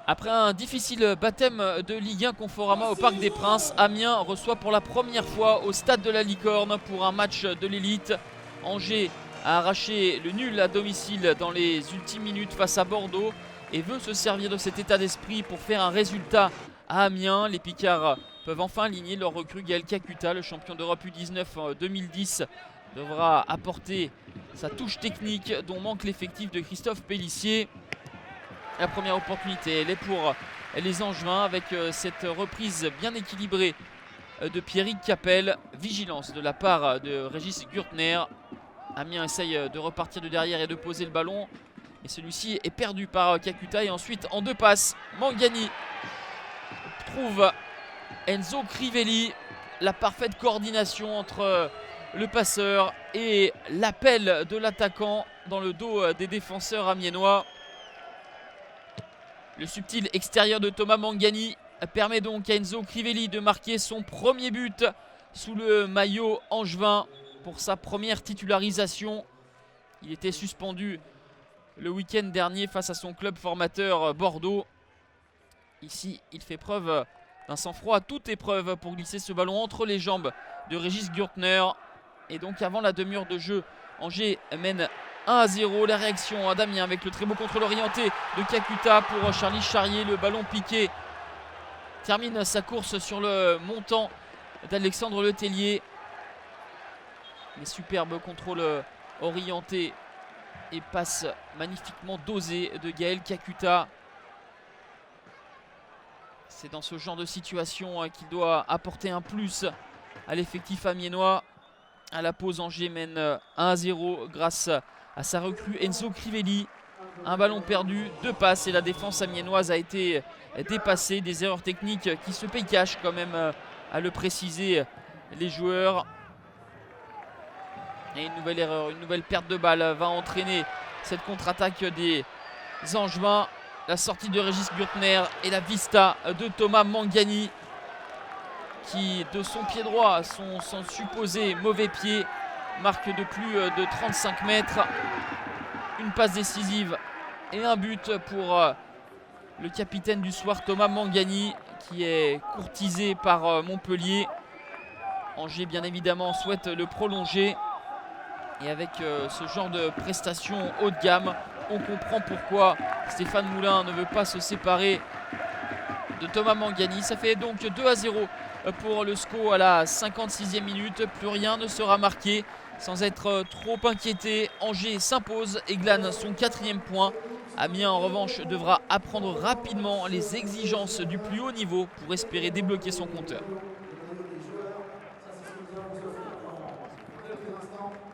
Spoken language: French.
Après un difficile baptême de Ligue 1 Conforama au Parc des Princes, Amiens reçoit pour la première fois au stade de la Licorne pour un match de l'élite. Angers a arraché le nul à domicile dans les ultimes minutes face à Bordeaux et veut se servir de cet état d'esprit pour faire un résultat à Amiens. Les Picards peuvent enfin aligner leur recrue Gaël Kakuta, le champion d'Europe U19 2010, devra apporter sa touche technique dont manque l'effectif de Christophe Pélissier. La première opportunité, elle est pour les Angevins avec cette reprise bien équilibrée de Pierrick Capel. Vigilance de la part de Régis Gürtner. Amiens essaye de repartir de derrière et de poser le ballon. Et celui-ci est perdu par Kakuta. Et ensuite, en deux passes, Mangani trouve Enzo Crivelli. La parfaite coordination entre le passeur et l'appel de l'attaquant dans le dos des défenseurs amiénois. Le subtil extérieur de Thomas Mangani permet donc à Enzo Crivelli de marquer son premier but sous le maillot angevin pour sa première titularisation. Il était suspendu le week-end dernier face à son club formateur Bordeaux. Ici, il fait preuve d'un sang-froid à toute épreuve pour glisser ce ballon entre les jambes de Régis Gürtner. Et donc avant la demi-heure de jeu, Angers mène 1-0, la réaction d'Amiens avec le très beau contrôle orienté de Kakuta pour Charlie Charrier. Le ballon piqué termine sa course sur le montant d'Alexandre Letellier. Les superbes contrôles orientés et passes magnifiquement dosées de Gaël Kakuta. C'est dans ce genre de situation qu'il doit apporter un plus à l'effectif amiénois. À la pause, Angers mène 1-0 grâce à sa recrue Enzo Crivelli. Un ballon perdu, deux passes et la défense amiénoise a été dépassée. Des erreurs techniques qui se payent cash quand même, à le préciser les joueurs. Et une nouvelle erreur, une nouvelle perte de balle va entraîner cette contre-attaque des Angevins. La sortie de Régis Gürtner et la vista de Thomas Mangani qui, de son pied droit, son supposé mauvais pied, marque de plus de 35 mètres. Une passe décisive et un but pour le capitaine du soir, Thomas Mangani, qui est courtisé par Montpellier. Angers, bien évidemment, souhaite le prolonger. Et avec ce genre de prestations haut de gamme, on comprend pourquoi Stéphane Moulin ne veut pas se séparer de Thomas Mangani. Ça fait donc 2-0 pour le SCO à la 56e minute. Plus rien ne sera marqué. Sans être trop inquiété, Angers s'impose et glane son 4e point. Amiens en revanche devra apprendre rapidement les exigences du plus haut niveau pour espérer débloquer son compteur.